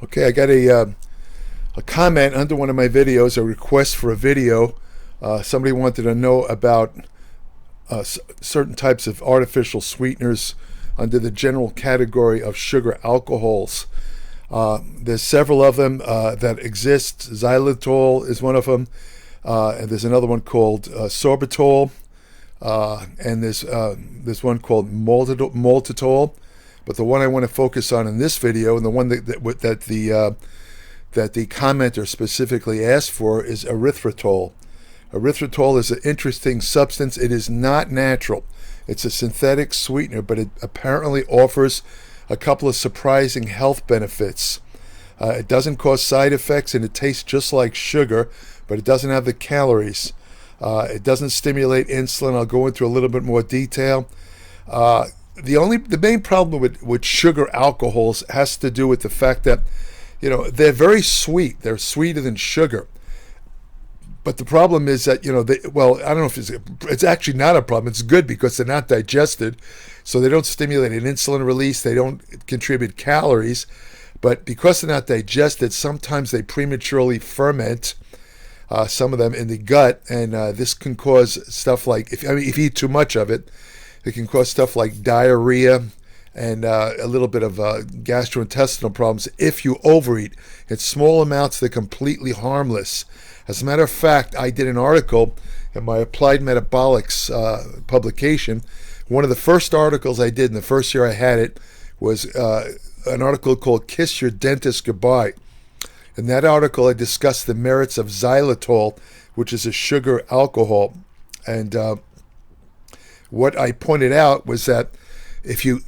Okay, I got a comment under one of my videos, a request for a video. Somebody wanted to know about certain types of artificial sweeteners under the general category of sugar alcohols. There's several of them that exist. Xylitol is one of them, and there's another one called sorbitol, and there's one called maltitol. But the one I want to focus on in this video, and the one that the commenter specifically asked for, is erythritol. Erythritol is an interesting substance. It is not natural. It's a synthetic sweetener, but it apparently offers a couple of surprising health benefits. It doesn't cause side effects, and it tastes just like sugar, but it doesn't have the calories. It doesn't stimulate insulin. I'll go into a little bit more detail. The main problem with sugar alcohols has to do with the fact that, they're very sweet. They're sweeter than sugar. But the problem is that, I don't know if it's actually not a problem. It's good because they're not digested. So they don't stimulate an insulin release. They don't contribute calories. But because they're not digested, sometimes they prematurely ferment, some of them in the gut. And this can cause stuff like, if you eat too much of it, it can cause stuff like diarrhea and a little bit of gastrointestinal problems if you overeat. In small amounts, they're completely harmless. As a matter of fact, I did an article in my Applied Metabolics publication. One of the first articles I did in the first year I had it was an article called Kiss Your Dentist Goodbye. In that article, I discussed the merits of xylitol, which is a sugar alcohol. And what I pointed out was that if you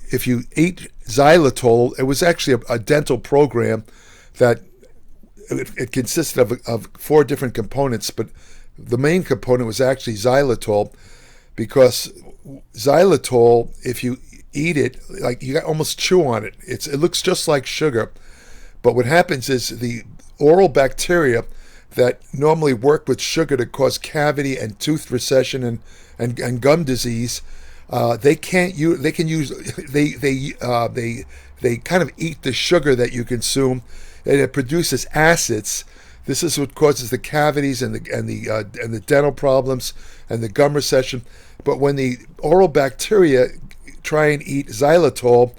ate xylitol, it was actually a dental program that it consisted of 4 different components, but the main component was actually xylitol, because xylitol, if you eat it, like you almost chew on it. It looks just like sugar, but what happens is the oral bacteria that normally work with sugar to cause cavity and tooth recession and gum disease, they kind of eat the sugar that you consume, and it produces acids. This is what causes the cavities and the dental problems and the gum recession. But when the oral bacteria try and eat xylitol,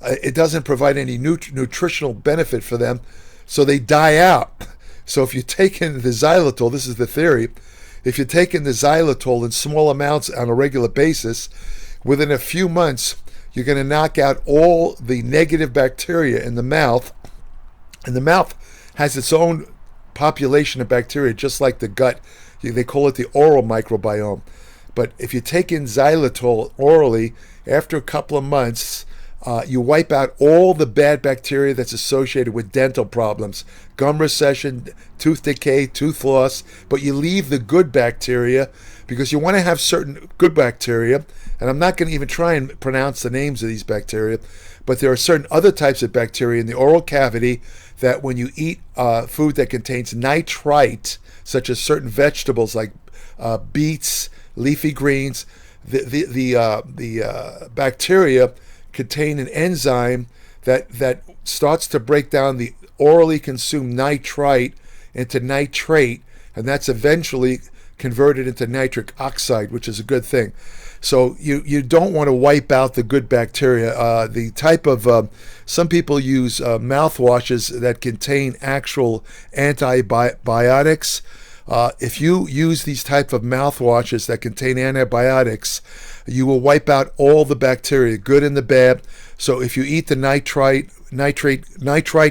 it doesn't provide any nutritional benefit for them, so they die out. So if you take in the xylitol, this is the theory, if you take in the xylitol in small amounts on a regular basis, within a few months, you're going to knock out all the negative bacteria in the mouth. And the mouth has its own population of bacteria, just like the gut. They call it the oral microbiome. But if you take in xylitol orally, after a couple of months, you wipe out all the bad bacteria that's associated with dental problems, gum recession, tooth decay, tooth loss, but you leave the good bacteria, because you want to have certain good bacteria, and I'm not going to even try and pronounce the names of these bacteria, but there are certain other types of bacteria in the oral cavity that when you eat food that contains nitrite, such as certain vegetables like beets, leafy greens, the bacteria contain an enzyme that starts to break down the orally consumed nitrite into nitrate, and that's eventually converted into nitric oxide, which is a good thing. So you don't want to wipe out the good bacteria. The type of some people use mouthwashes that contain actual antibiotics. If you use these type of mouthwashes that contain antibiotics, you will wipe out all the bacteria, good and the bad. So if you eat the nitrite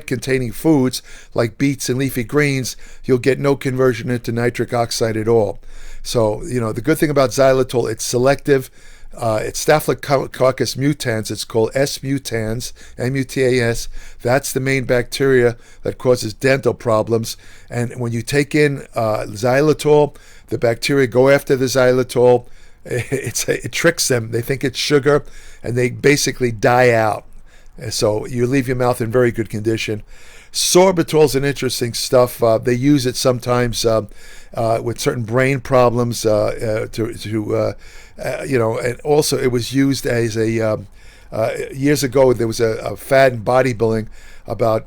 containing foods like beets and leafy greens, you'll get no conversion into nitric oxide at all. So, the good thing about xylitol, it's selective. It's Staphylococcus mutans. It's called S. mutans, M-U-T-A-S. That's the main bacteria that causes dental problems. And when you take in xylitol, the bacteria go after the xylitol. It tricks them. They think it's sugar, and they basically die out. So you leave your mouth in very good condition. Sorbitol is an interesting stuff. They use it sometimes with certain brain problems and also it was used as a years ago. There was a fad in bodybuilding. about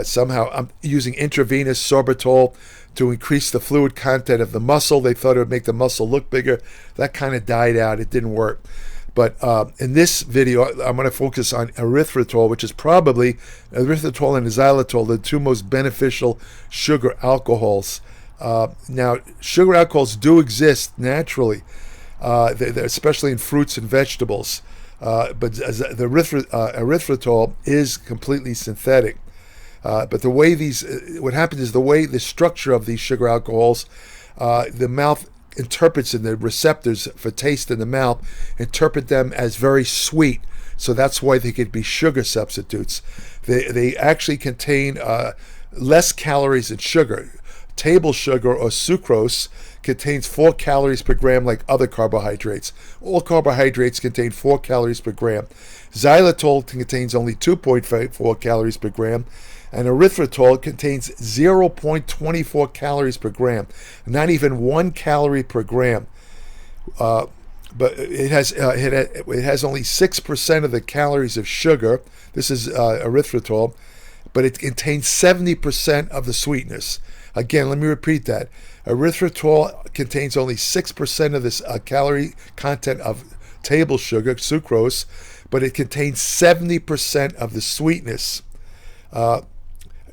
somehow using intravenous sorbitol to increase the fluid content of the muscle. They thought it would make the muscle look bigger. That kind of died out. It didn't work. But in this video, I'm going to focus on erythritol, which is probably erythritol and xylitol, the two most beneficial sugar alcohols. Now, sugar alcohols do exist naturally, especially in fruits and vegetables. But the erythritol is completely synthetic. But the way what happens is the structure of these sugar alcohols, the mouth interprets, and the receptors for taste in the mouth interpret them as very sweet. So that's why they could be sugar substitutes. They actually contain less calories than sugar. Table sugar or sucrose contains 4 calories per gram like other carbohydrates. All carbohydrates contain 4 calories per gram. Xylitol contains only 2.4 calories per gram, and erythritol contains 0.24 calories per gram, not even 1 calorie per gram. But it has only 6% of the calories of sugar. This is erythritol, but it contains 70% of the sweetness. Again, let me repeat that. Erythritol contains only 6% of this calorie content of table sugar, sucrose, but it contains 70% of the sweetness. How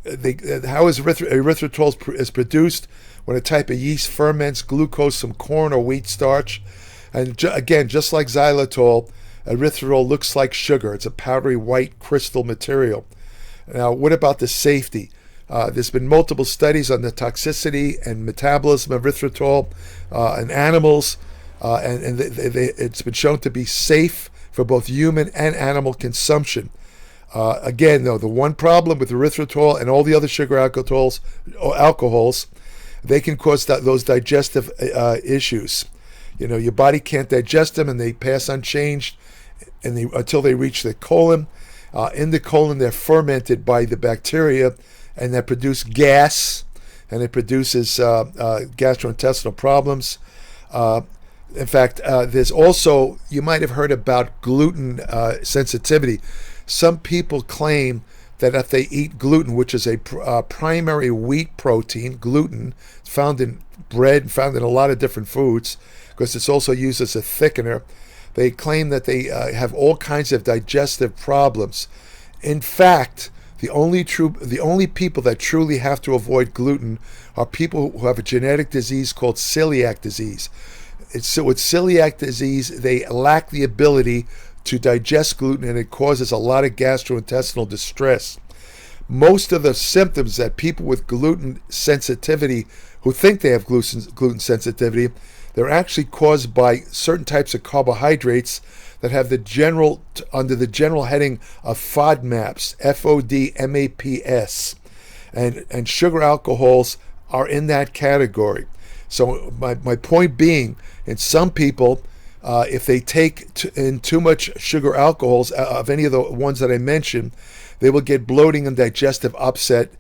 is erythritol is produced? When a type of yeast ferments glucose from corn or wheat starch. And again, just like xylitol, erythritol looks like sugar. It's a powdery white crystal material. Now, what about the safety? There's been multiple studies on the toxicity and metabolism of erythritol in animals, and it's been shown to be safe for both human and animal consumption. Again, though, the one problem with erythritol and all the other sugar alcohols, they can cause those digestive issues. You know, your body can't digest them, and they pass unchanged until they reach the colon. In the colon, they're fermented by the bacteria, and that produce gas, and it produces gastrointestinal problems. In fact, there's also, you might have heard about gluten sensitivity. Some people claim that if they eat gluten, which is a primary wheat protein, gluten, found in bread, found in a lot of different foods, because it's also used as a thickener, they claim that they have all kinds of digestive problems. In fact, the only people that truly have to avoid gluten are people who have a genetic disease called celiac disease. So with celiac disease, they lack the ability to digest gluten, and it causes a lot of gastrointestinal distress. Most of the symptoms that people with gluten sensitivity, who think they have gluten sensitivity, they're actually caused by certain types of carbohydrates that have under the general heading of FODMAPs, FODMAPs, and sugar alcohols are in that category. So my point being, in some people, if they take in too much sugar alcohols of any of the ones that I mentioned, they will get bloating and digestive upset,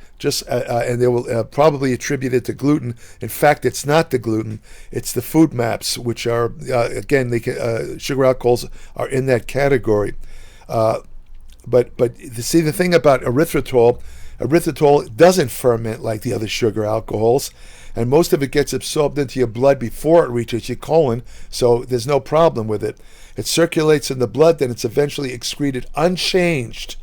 and they will probably attribute it to gluten. In fact, it's not the gluten; it's the FODMAPs, which are again, sugar alcohols are in that category. But see, the thing about erythritol doesn't ferment like the other sugar alcohols, and most of it gets absorbed into your blood before it reaches your colon, so there's no problem with it. It circulates in the blood, then it's eventually excreted unchanged.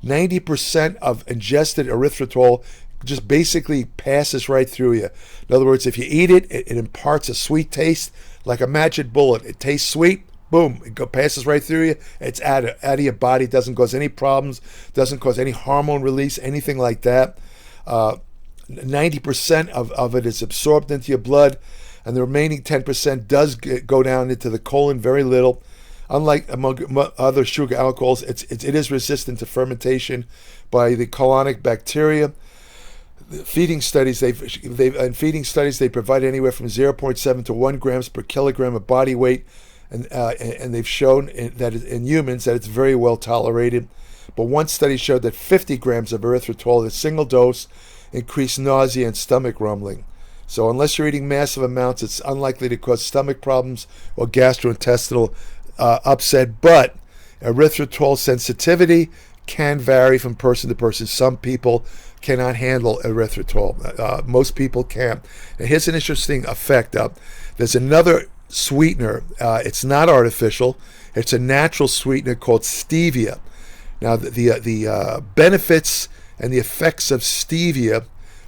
90% of ingested erythritol just basically passes right through you. In other words, if you eat it, it imparts a sweet taste like a magic bullet. It tastes sweet, boom, it passes right through you. It's out of your body, doesn't cause any problems, doesn't cause any hormone release, anything like that. 90% of it is absorbed into your blood, and the remaining 10% does go down into the colon, very little. Unlike among other sugar alcohols, it is resistant to fermentation by the colonic bacteria. Feeding studies, they provide anywhere from 0.7 to 1 grams per kilogram of body weight, and they've shown that in humans that it's very well tolerated. But one study showed that 50 grams of erythritol in a single dose increased nausea and stomach rumbling. So unless you're eating massive amounts, it's unlikely to cause stomach problems or gastrointestinal upset. But erythritol sensitivity can vary from person to person. Some people cannot handle erythritol. Most people can. Now, here's an interesting effect. There's another sweetener. It's not artificial. It's a natural sweetener called stevia. Now, the benefits and the effects of stevia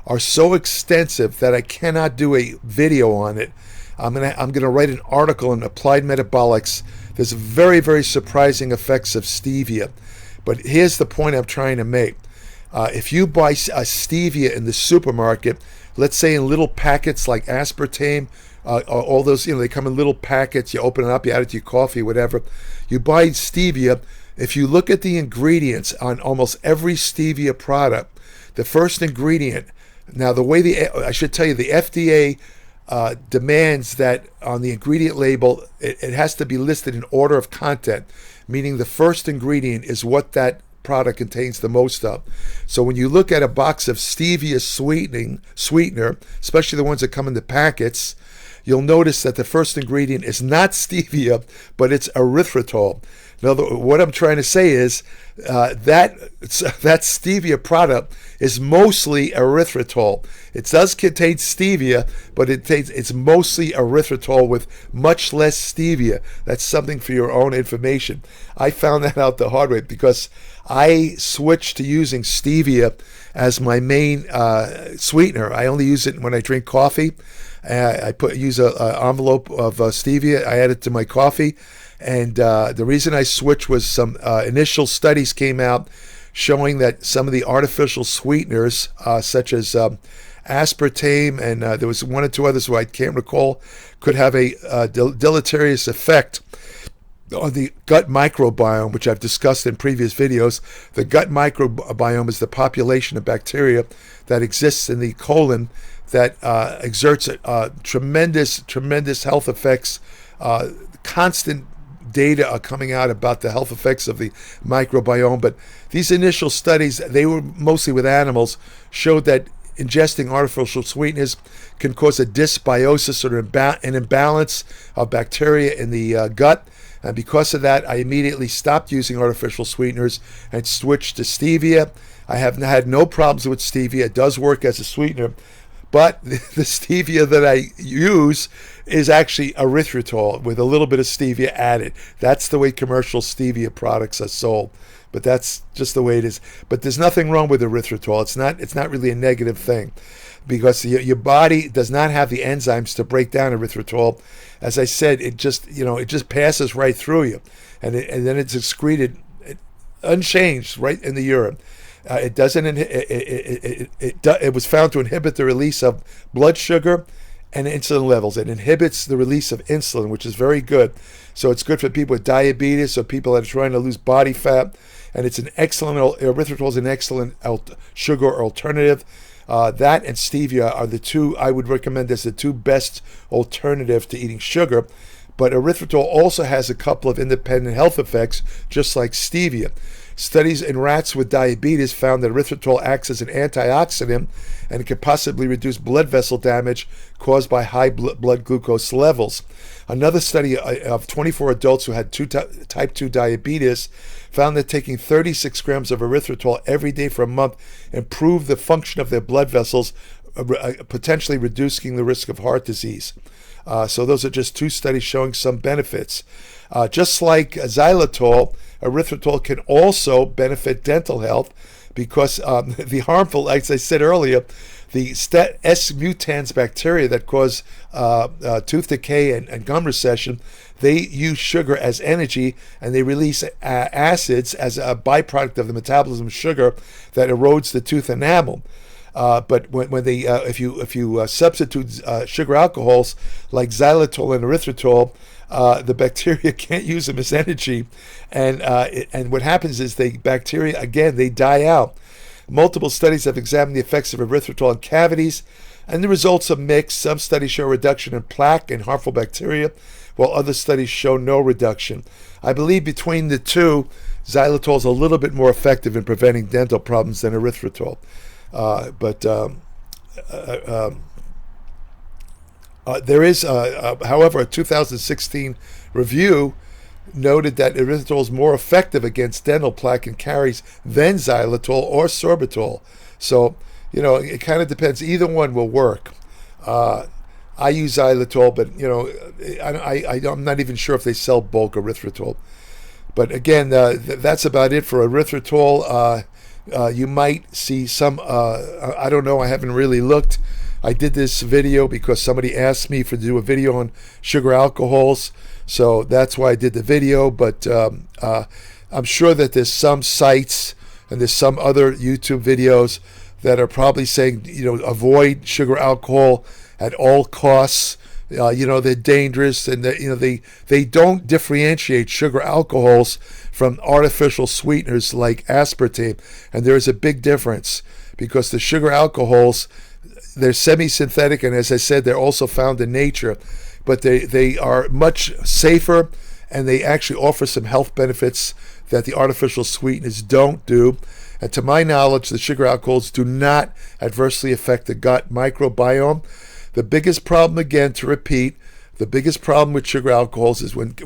are so extensive that I cannot do a video on it. I'm gonna write an article in Applied Metabolics. There's very, very surprising effects of stevia. But here's the point I'm trying to make. If you buy a stevia in the supermarket, let's say in little packets like aspartame, all those, they come in little packets, you open it up, you add it to your coffee, whatever. You buy stevia. If you look at the ingredients on almost every stevia product, the first ingredient, now the way I should tell you, the FDA demands that on the ingredient label, it has to be listed in order of content, meaning the first ingredient is what that product contains the most of. So when you look at a box of stevia sweetener, especially the ones that come in the packets, you'll notice that the first ingredient is not stevia, but it's erythritol. Now, what I'm trying to say is that stevia product is mostly erythritol. It does contain stevia, but it's mostly erythritol with much less stevia. That's something for your own information. I found that out the hard way because I switched to using stevia as my main sweetener. I only use it when I drink coffee. I use an envelope of stevia. I add it to my coffee. And the reason I switched was some initial studies came out showing that some of the artificial sweeteners, such as aspartame, and there was one or two others who I can't recall, could have a deleterious effect on the gut microbiome, which I've discussed in previous videos. The gut microbiome is the population of bacteria that exists in the colon that exerts tremendous health effects. Constant data are coming out about the health effects of the microbiome, but these initial studies, they were mostly with animals, showed that ingesting artificial sweeteners can cause a dysbiosis or an imbalance of bacteria in the gut. And because of that, I immediately stopped using artificial sweeteners and switched to stevia. I have had no problems with stevia. It does work as a sweetener. But the stevia that I use is actually erythritol with a little bit of stevia added. That's the way commercial stevia products are sold. But that's just the way it is. But there's nothing wrong with erythritol. It's not really a negative thing, because your body does not have the enzymes to break down erythritol. As I said, it just passes right through you, and then it's excreted unchanged right in the urine. It doesn't. It was found to inhibit the release of blood sugar and insulin levels. It inhibits the release of insulin, which is very good. So it's good for people with diabetes or people that are trying to lose body fat. And it's an excellent. Erythritol is an excellent sugar alternative. That and stevia are the two I would recommend as the two best alternatives to eating sugar. But erythritol also has a couple of independent health effects, just like stevia. Studies in rats with diabetes found that erythritol acts as an antioxidant, and it could possibly reduce blood vessel damage caused by high blood glucose levels. Another study of 24 adults who had type 2 diabetes found that taking 36 grams of erythritol every day for a month improved the function of their blood vessels, potentially reducing the risk of heart disease. So those are just two studies showing some benefits. Just like xylitol, erythritol can also benefit dental health because the harmful, as I said earlier, the S-mutans bacteria that cause tooth decay and gum recession, they use sugar as energy, and they release acids as a byproduct of the metabolism of sugar that erodes the tooth enamel. But when they, if you substitute sugar alcohols like xylitol and erythritol, the bacteria can't use them as energy, and what happens is the bacteria again they die out. Multiple studies have examined the effects of erythritol in cavities, and the results are mixed. Some studies show a reduction in plaque and harmful bacteria, while other studies show no reduction. I believe between the two, xylitol is a little bit more effective in preventing dental problems than erythritol. There is, however, a 2016 review noted that erythritol is more effective against dental plaque and caries than xylitol or sorbitol. So, it kind of depends. Either one will work. I use xylitol, but I'm not even sure if they sell bulk erythritol. But again, that's about it for erythritol. You might see some. I don't know. I haven't really looked. I did this video because somebody asked me to do a video on sugar alcohols, so that's why I did the video. But I'm sure that there's some sites and there's some other YouTube videos that are probably saying, avoid sugar alcohol at all costs. They're dangerous, and they don't differentiate sugar alcohols from artificial sweeteners like aspartame, and there is a big difference because the sugar alcohols, they're semi-synthetic, and as I said, they're also found in nature, but they are much safer, and they actually offer some health benefits that the artificial sweeteners don't do. And to my knowledge, the sugar alcohols do not adversely affect the gut microbiome. The biggest problem, again, to repeat, the biggest problem with sugar alcohols is when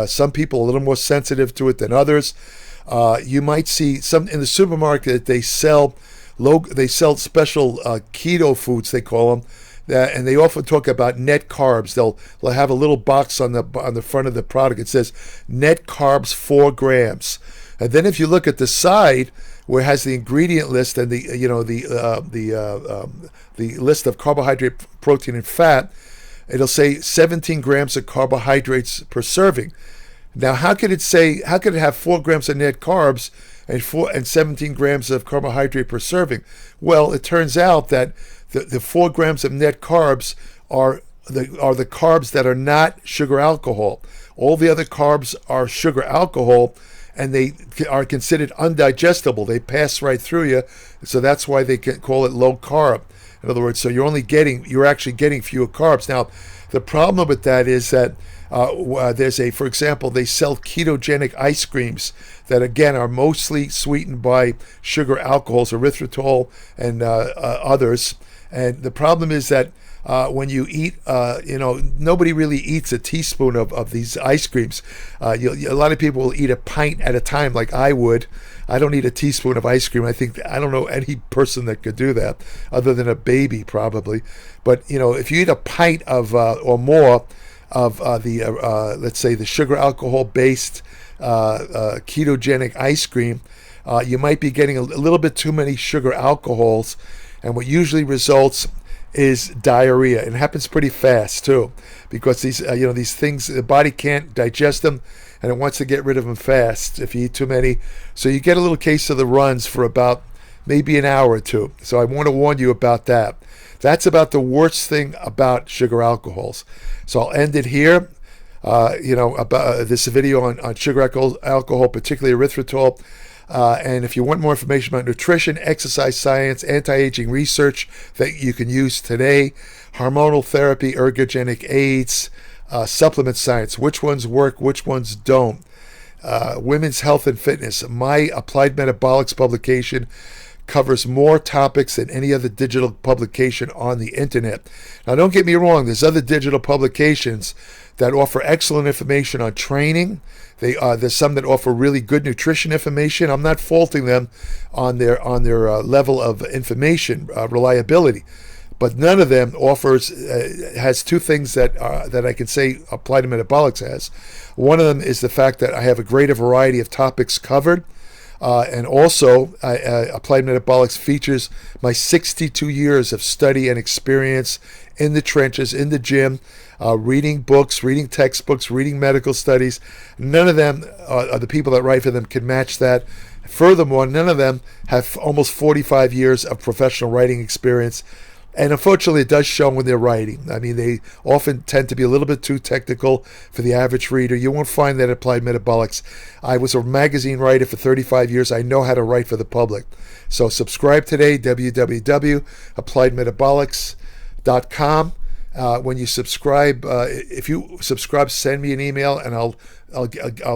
some people are a little more sensitive to it than others. You might see some in the supermarket. They sell special keto foods, they call them, and they often talk about net carbs. They'll have a little box on the front of the product. It says net carbs 4 grams, and then if you look at the side where it has the ingredient list and the list of carbohydrate, protein, and fat, it'll say 17 grams of carbohydrates per serving. Now, how could it have 4 grams of net carbs and 17 grams of carbohydrate per serving? Well, it turns out that the 4 grams of net carbs are the carbs that are not sugar alcohol. All the other carbs are sugar alcohol, and they are considered undigestible. They pass right through you, so that's why they can call it low carb. In other words, so you're actually getting fewer carbs. Now, the problem with that is that for example, they sell ketogenic ice creams that again are mostly sweetened by sugar alcohols, erythritol, and others. And the problem is that when you eat, nobody really eats a teaspoon of these ice creams. A lot of people will eat a pint at a time, like I would. I don't eat a teaspoon of ice cream. I don't know any person that could do that, other than a baby probably. But if you eat a pint of or more of let's say the sugar alcohol based ketogenic ice cream, you might be getting a little bit too many sugar alcohols, and what usually results is diarrhea. It happens pretty fast too, because these things, the body can't digest them, and it wants to get rid of them fast if you eat too many. So you get a little case of the runs for about maybe an hour or two. So I want to warn you about that. That's about the worst thing about sugar alcohols. So I'll end it here. About this video on sugar alcohol, particularly erythritol. And if you want more information about nutrition, exercise science, anti-aging research that you can use today, hormonal therapy, ergogenic aids, supplement science, which ones work, which ones don't, women's health and fitness. My Applied Metabolics publication covers more topics than any other digital publication on the internet. Now, don't get me wrong, there's other digital publications that offer excellent information on training. There's some that offer really good nutrition information. I'm not faulting them on their level of information reliability, but none of them has two things that I can say Applied Metabolics has. One of them is the fact that I have a greater variety of topics covered. And also, Applied Metabolics features my 62 years of study and experience in the trenches, in the gym, reading books, reading textbooks, reading medical studies. None of them, the people that write for them, can match that. Furthermore, none of them have almost 45 years of professional writing experience. And unfortunately, it does show when they're writing. I mean, they often tend to be a little bit too technical for the average reader. You won't find that at Applied Metabolics. I was a magazine writer for 35 years. I know how to write for the public. So subscribe today, www.appliedmetabolics.com. When you subscribe, if you subscribe, send me an email, and I'll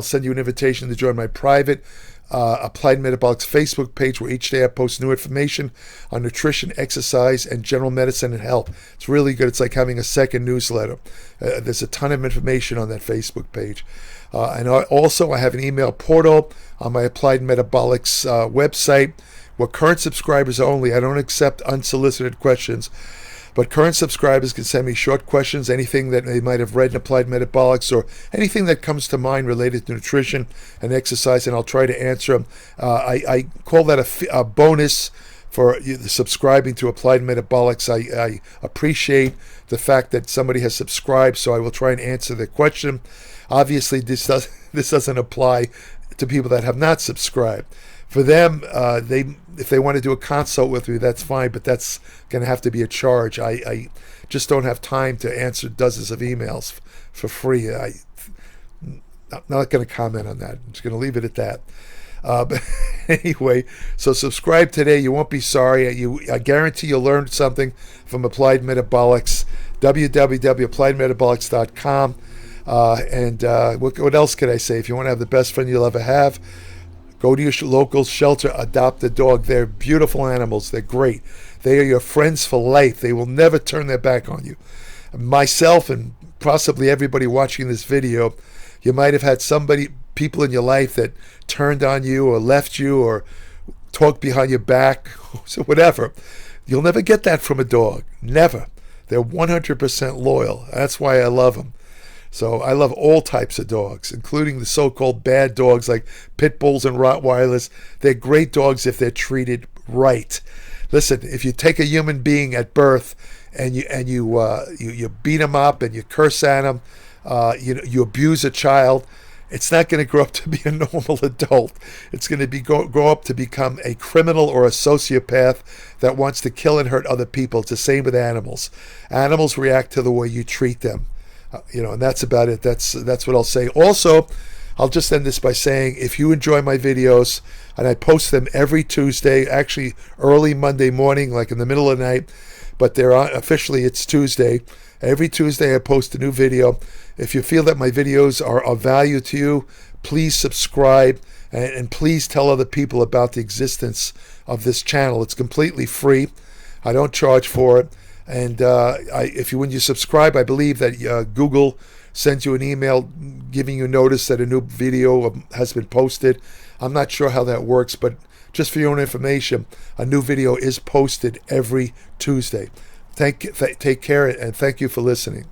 send you an invitation to join my private Applied Metabolics Facebook page, where each day I post new information on nutrition, exercise, and general medicine and health. It's really good. It's like having a second newsletter. There's a ton of information on that Facebook page. And also I have an email portal on my Applied Metabolics website, where current subscribers only. I don't accept unsolicited questions, but current subscribers can send me short questions, anything that they might have read in Applied Metabolics or anything that comes to mind related to nutrition and exercise, and I'll try to answer them. I call that a bonus for subscribing to Applied Metabolics. I appreciate the fact that somebody has subscribed, so I will try and answer their question. Obviously, this doesn't apply to people that have not subscribed. For them, if they want to do a consult with me, that's fine, but that's going to have to be a charge. I just don't have time to answer dozens of emails for free. I'm not going to comment on that. I'm just going to leave it at that. But anyway, so subscribe today. You won't be sorry. I guarantee you'll learn something from Applied Metabolics. www.appliedmetabolics.com. What else could I say? If you want to have the best friend you'll ever have, go to your local shelter, adopt a dog. They're beautiful animals. They're great. They are your friends for life. They will never turn their back on you. Myself and possibly everybody watching this video, you might have had people in your life that turned on you or left you or talked behind your back, so whatever. You'll never get that from a dog. Never. They're 100% loyal. That's why I love them. So I love all types of dogs, including the so-called bad dogs like pit bulls and Rottweilers. They're great dogs if they're treated right. Listen, if you take a human being at birth and you beat him up and you curse at him, you abuse a child, it's not going to grow up to be a normal adult. It's going to grow up to become a criminal or a sociopath that wants to kill and hurt other people. It's the same with animals. Animals react to the way you treat them. And that's about it. That's what I'll say. Also, I'll just end this by saying, if you enjoy my videos, and I post them every Tuesday, actually early Monday morning, like in the middle of the night, but they're on, officially it's Tuesday. Every Tuesday I post a new video. If you feel that my videos are of value to you, please subscribe and please tell other people about the existence of this channel. It's completely free. I don't charge for it. And when you subscribe, I believe that Google sends you an email giving you notice that a new video has been posted. I'm not sure how that works, but just for your own information, a new video is posted every Tuesday. Take care, and thank you for listening.